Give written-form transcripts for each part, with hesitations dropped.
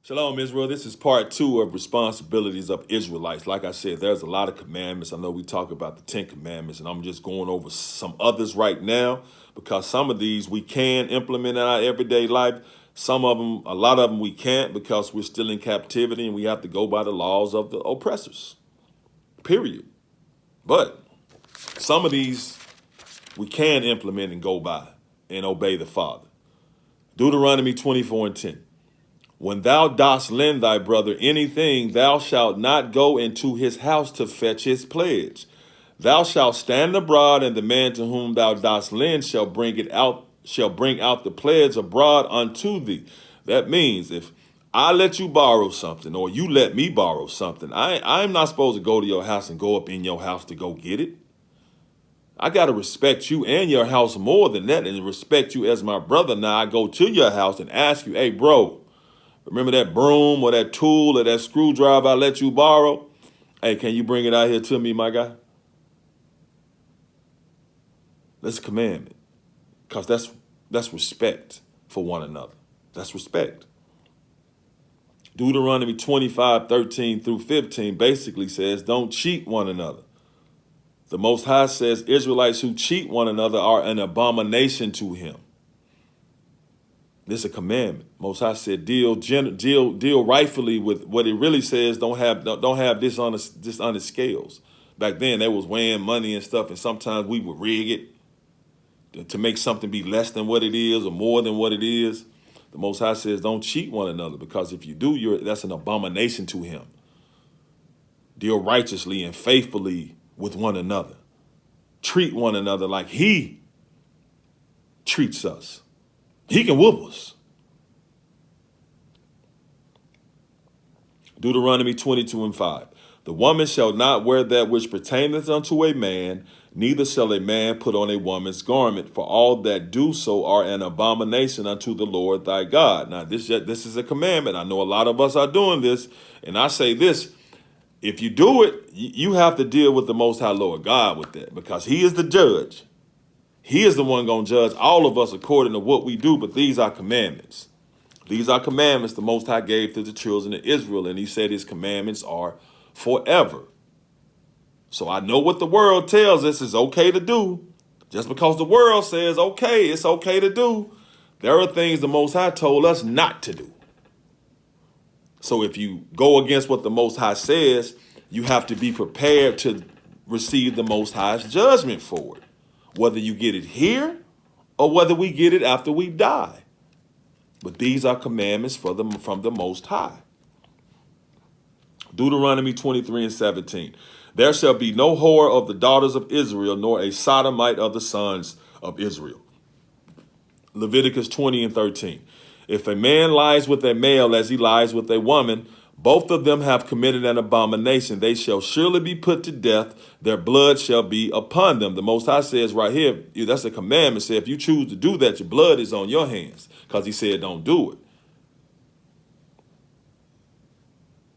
Shalom, Israel. This is part two of responsibilities of Israelites. Like I said, there's a lot of commandments. I know we talk about the 10 commandments, and I'm just going over some others right now because some of these we can implement in our everyday life. Some of them, a lot of them we can't because we're still in captivity and we have to go by the laws of the oppressors, period. But some of these we can implement and go by and obey the Father. Deuteronomy 24:10. When thou dost lend thy brother anything, thou shalt not go into his house to fetch his pledge. Thou shalt stand abroad, and the man to whom thou dost lend shall bring out the pledge abroad unto thee. That means if I let you borrow something or you let me borrow something, I'm not supposed to go to your house and go up in your house to go get it. I got to respect you and your house more than that and respect you as my brother. Now I go to your house and ask you, hey, bro, remember that broom or that tool or that screwdriver I let you borrow? Hey, can you bring it out here to me, my guy? That's a commandment. Because that's respect for one another. That's respect. Deuteronomy 25:13 through 15 basically says, don't cheat one another. The Most High says Israelites who cheat one another are an abomination to him. This is a commandment. Most High said, deal rightfully with what it really says. Don't have dishonest scales. Back then, they was weighing money and stuff, and sometimes we would rig it to make something be less than what it is or more than what it is. The Most High says, don't cheat one another, because if you do, that's an abomination to him. Deal righteously and faithfully with one another. Treat one another like he treats us. He can whoop us. Deuteronomy 22:5. The woman shall not wear that which pertaineth unto a man, neither shall a man put on a woman's garment, for all that do so are an abomination unto the Lord thy God. Now, this is a commandment. I know a lot of us are doing this, and I say this. If you do it, you have to deal with the Most High Lord God with that, because he is the judge. He is the one going to judge all of us according to what we do, but these are commandments. These are commandments the Most High gave to the children of Israel, and he said his commandments are forever. So I know what the world tells us is okay to do. Just because the world says, okay, it's okay to do, there are things the Most High told us not to do. So if you go against what the Most High says, you have to be prepared to receive the Most High's judgment for it, whether you get it here or whether we get it after we die. But these are commandments from the Most High. Deuteronomy 23:17. There shall be no whore of the daughters of Israel, nor a sodomite of the sons of Israel. Leviticus 20:13. If a man lies with a male as he lies with a woman, both of them have committed an abomination. They shall surely be put to death. Their blood shall be upon them. The Most High says right here, that's a commandment. Say if you choose to do that, your blood is on your hands, because he said don't do it.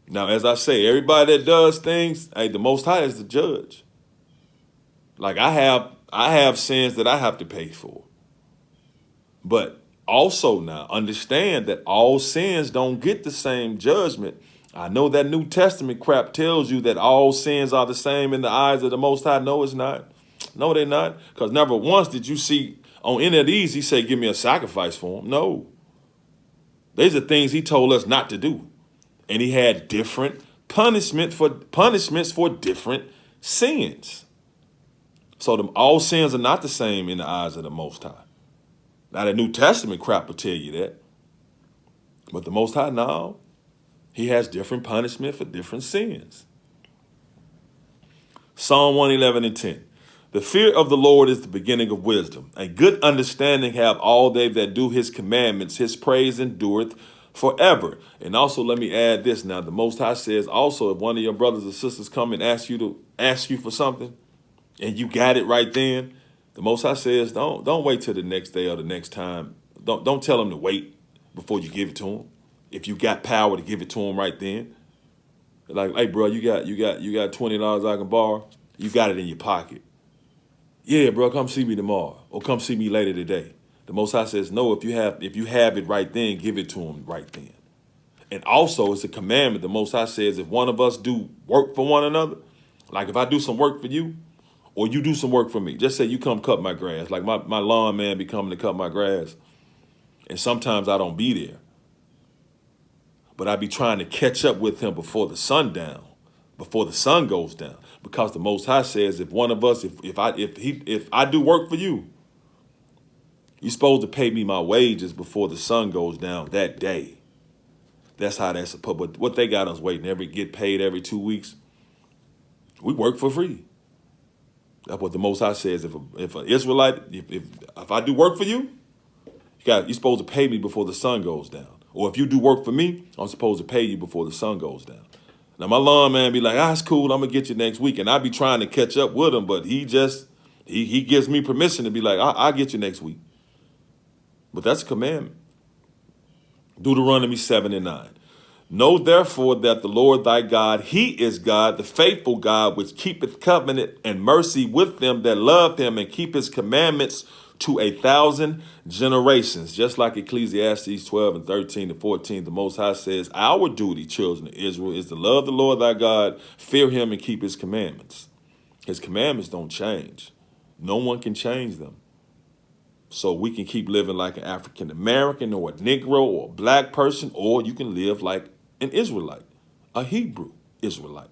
Now, as I say, everybody that does things, hey, the Most High is the judge. Like I have sins that I have to pay for. But also now understand that all sins don't get the same judgment. I know that New Testament crap tells you that all sins are the same in the eyes of the Most High. No, it's not. No, they're not. Because never once did you see on any of these he say, give me a sacrifice for them. No. These are things he told us not to do. And he had different punishments for different sins. So all sins are not the same in the eyes of the Most High. Now, the New Testament crap will tell you that. But the Most High, no. He has different punishment for different sins. Psalm 111:10. The fear of the Lord is the beginning of wisdom. A good understanding have all they that do his commandments. His praise endureth forever. And also, let me add this now. The Most High says also, if one of your brothers or sisters come and ask you for something, and you got it right then, the Most High says, don't wait till the next day or the next time. Don't tell them to wait before you give it to them. If you got power to give it to them right then, like, hey, bro, you got $20 I can borrow. You got it in your pocket. Yeah, bro, come see me tomorrow or come see me later today. The Most High says, no. If you have it right then, give it to them right then. And also, it's a commandment. The Most High says, if one of us do work for one another, like if I do some work for you, or you do some work for me. Just say you come cut my grass. Like my lawn man be coming to cut my grass. And sometimes I don't be there. But I be trying to catch up with him before the sun goes down. Because the Most High says, if one of us, if I do work for you, you're supposed to pay me my wages before the sun goes down that day. That's how that's supposed. But what they got us waiting get paid every 2 weeks. We work for free. That's what the Most High says. If an Israelite, if I do work for you, you're supposed to pay me before the sun goes down. Or if you do work for me, I'm supposed to pay you before the sun goes down. Now my lawn man be like, it's cool, I'm gonna get you next week, and I be trying to catch up with him, but he gives me permission to be like, I'll get you next week. But that's a commandment. Deuteronomy 7:9. Know therefore that the Lord thy God, he is God, the faithful God, which keepeth covenant and mercy with them that love him and keep his commandments to 1,000 generations. Just like Ecclesiastes 12 and 13 to 14, the Most High says, our duty, children of Israel, is to love the Lord thy God, fear him, and keep his commandments. His commandments don't change. No one can change them. So we can keep living like an African American or a Negro or a black person, or you can live like an Israelite, a Hebrew Israelite.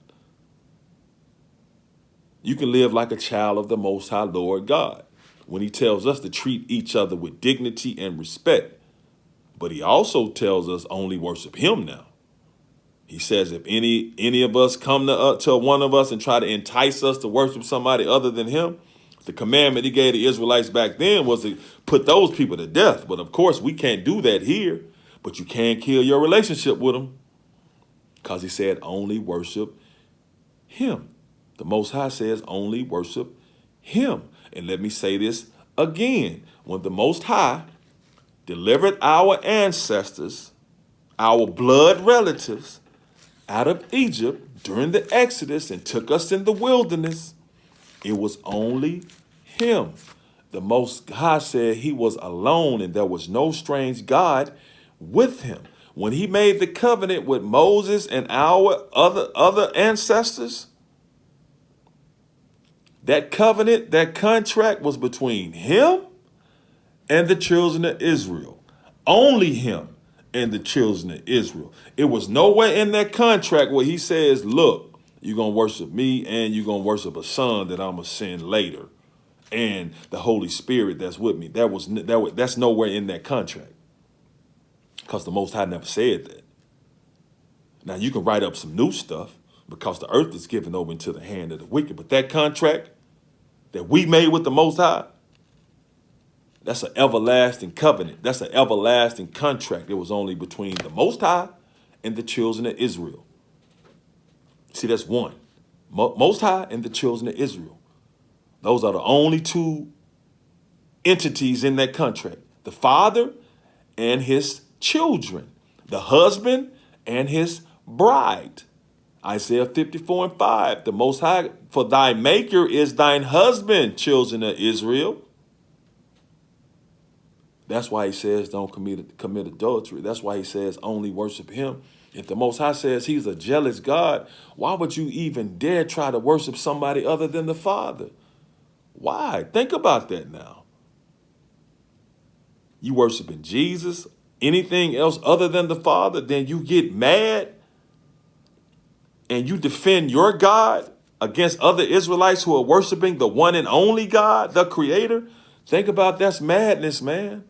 You can live like a child of the Most High Lord God when he tells us to treat each other with dignity and respect. But he also tells us only worship him now. He says if any of us come to one of us and try to entice us to worship somebody other than him, the commandment he gave the Israelites back then was to put those people to death. But of course, we can't do that here. But you can kill your relationship with them. Because he said only worship him. The Most High says only worship him. And let me say this again. When the Most High delivered our ancestors, our blood relatives, out of Egypt during the Exodus and took us in the wilderness, it was only him. The Most High said he was alone and there was no strange God with him. When he made the covenant with Moses and our other ancestors, that covenant, that contract was between him and the children of Israel. Only him and the children of Israel. It was nowhere in that contract where he says, look, you're going to worship me and you're going to worship a son that I'm going to send later. And the Holy Spirit that's with me. That's nowhere in that contract. Because the Most High never said that. Now, you can write up some new stuff because the earth is given over into the hand of the wicked. But that contract that we made with the Most High, that's an everlasting covenant. That's an everlasting contract. It was only between the Most High and the children of Israel. See, that's one. Most High and the children of Israel. Those are the only two entities in that contract. The Father and his children. The husband and his bride. Isaiah 54:5. The Most High, for thy maker is thine husband, children of Israel. That's why he says don't commit adultery. That's why he says only worship him. If the Most High says he's a jealous God, why would you even dare try to worship somebody other than the Father? Why? Think about that now. You worshiping Jesus, anything else other than the Father, then you get mad and you defend your God against other Israelites who are worshiping the one and only God, the Creator. Think about that's madness, man.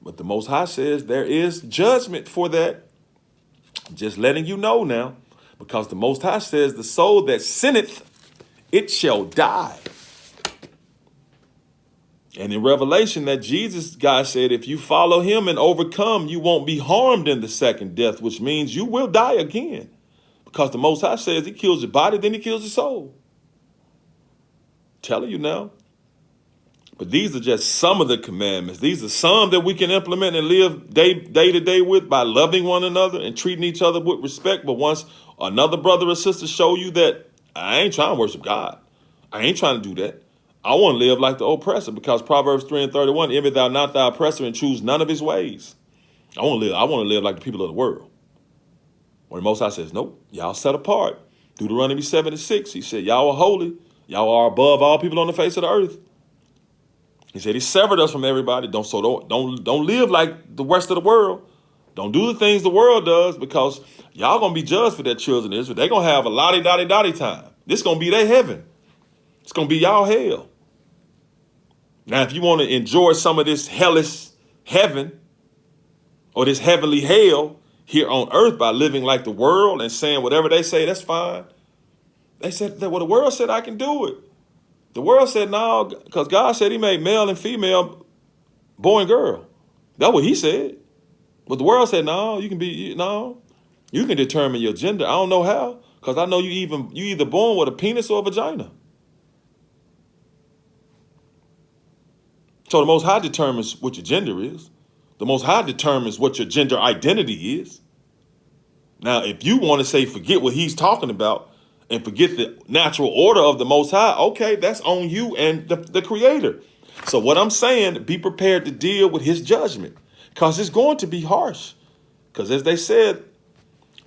But the Most High says there is judgment for that. Just letting you know now, because the Most High says the soul that sinneth, it shall die. And in Revelation, that Jesus guy said, if you follow him and overcome, you won't be harmed in the second death, which means you will die again. Because the Most High says he kills your body, then he kills your soul. Telling you now. But these are just some of the commandments. These are some that we can implement and live day to day with by loving one another and treating each other with respect. But once another brother or sister show you that I ain't trying to worship God, I ain't trying to do that. I want to live like the oppressor because Proverbs 3:31, envy thou not thy oppressor and choose none of his ways. I want to live like the people of the world. When the Most High says, nope, y'all set apart. Deuteronomy 7:6, he said, y'all are holy. Y'all are above all people on the face of the earth. He said he severed us from everybody. Don't live like the rest of the world. Don't do the things the world does because y'all gonna be judged for their children of Israel. They're gonna have a lottie-dottie-dottie time. This gonna be their heaven. It's gonna be y'all hell. Now, if you want to enjoy some of this hellish heaven or this heavenly hell here on earth by living like the world and saying whatever they say, that's fine. They said that, well, the world said I can do it. The world said no, because God said he made male and female, boy and girl. That's what he said. But the world said, no, you can determine your gender. I don't know how, because I know you either born with a penis or a vagina. So the Most High determines what your gender is. The Most High determines what your gender identity is. Now, if you want to say forget what he's talking about and forget the natural order of the Most High, okay, that's on you and the Creator. So what I'm saying, be prepared to deal with his judgment because it's going to be harsh. Because as they said,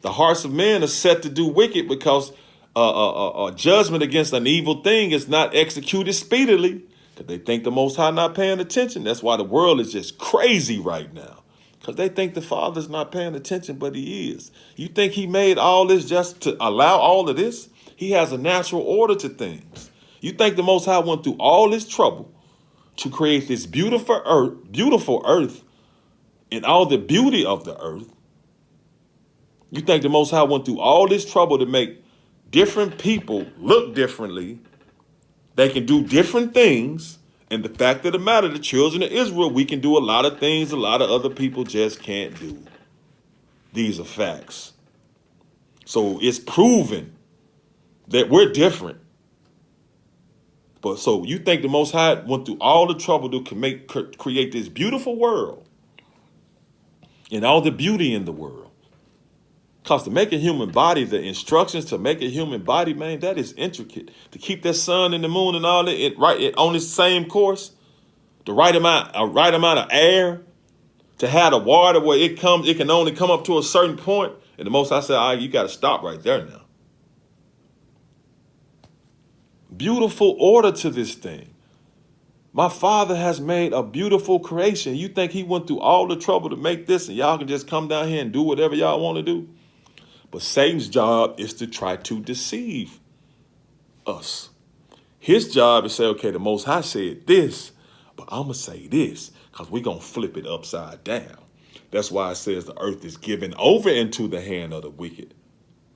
the hearts of men are set to do wicked because judgment against an evil thing is not executed speedily. Because they think the Most High not paying attention. That's why the world is just crazy right now. Because they think the Father's not paying attention, but he is. You think he made all this just to allow all of this? He has a natural order to things. You think the Most High went through all this trouble to create this beautiful earth and all the beauty of the earth? You think the Most High went through all this trouble to make different people look differently? They can do different things. And the fact of the matter, the children of Israel, we can do a lot of things a lot of other people just can't do. These are facts. So it's proven that we're different. But so you think the Most High went through all the trouble to create this beautiful world and all the beauty in the world. Because to make a human body, the instructions to make a human body, man, that is intricate. To keep that sun and the moon and all that it on the same course, the right amount of air, to have the water where it can only come up to a certain point. And the Most I said, you got to stop right there now. Beautiful order to this thing. My Father has made a beautiful creation. You think he went through all the trouble to make this and y'all can just come down here and do whatever y'all want to do? But Satan's job is to try to deceive us. His job is to say, okay, the Most High said this, but I'm going to say this because we're going to flip it upside down. That's why it says the earth is given over into the hand of the wicked.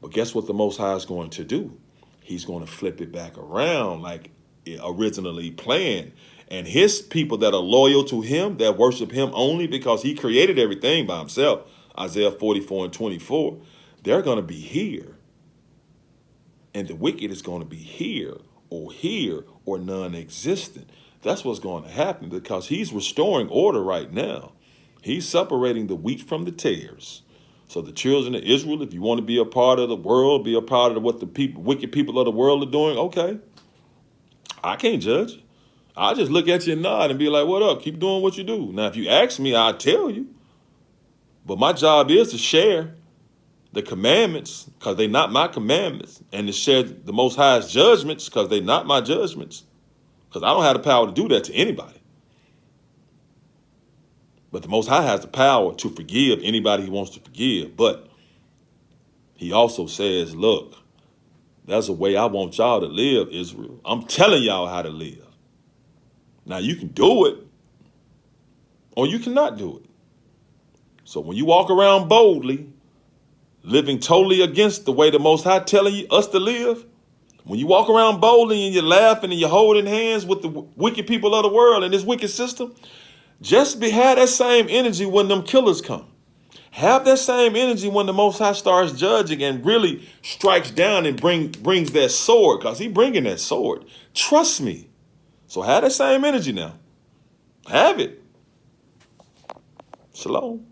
But guess what the Most High is going to do? He's going to flip it back around like it originally planned. And his people that are loyal to him, that worship him only because he created everything by himself, Isaiah 44:24, they're going to be here. And the wicked is going to be here or non-existent. That's what's going to happen because he's restoring order right now. He's separating the wheat from the tares. So the children of Israel, if you want to be a part of the world, be a part of what the wicked people of the world are doing, okay. I can't judge. I'll just look at you and nod and be like, what up? Keep doing what you do. Now, if you ask me, I'll tell you. But my job is to share the commandments because they're not my commandments, and to share the Most High's judgments because they're not my judgments, because I don't have the power to do that to anybody. But the Most High has the power to forgive anybody he wants to forgive. But he also says, look, that's a way I want y'all to live, Israel. I'm telling y'all how to live. Now, you can do it or you cannot do it. So when you walk around boldly, living totally against the way the Most High telling us to live, when you walk around boldly and you're laughing and you're holding hands with the wicked people of the world and this wicked system, have that same energy when them killers come. Have that same energy when the Most High starts judging and really strikes down and brings that sword, because he bringing that sword. Trust me. So have that same energy now. Have it. Shalom.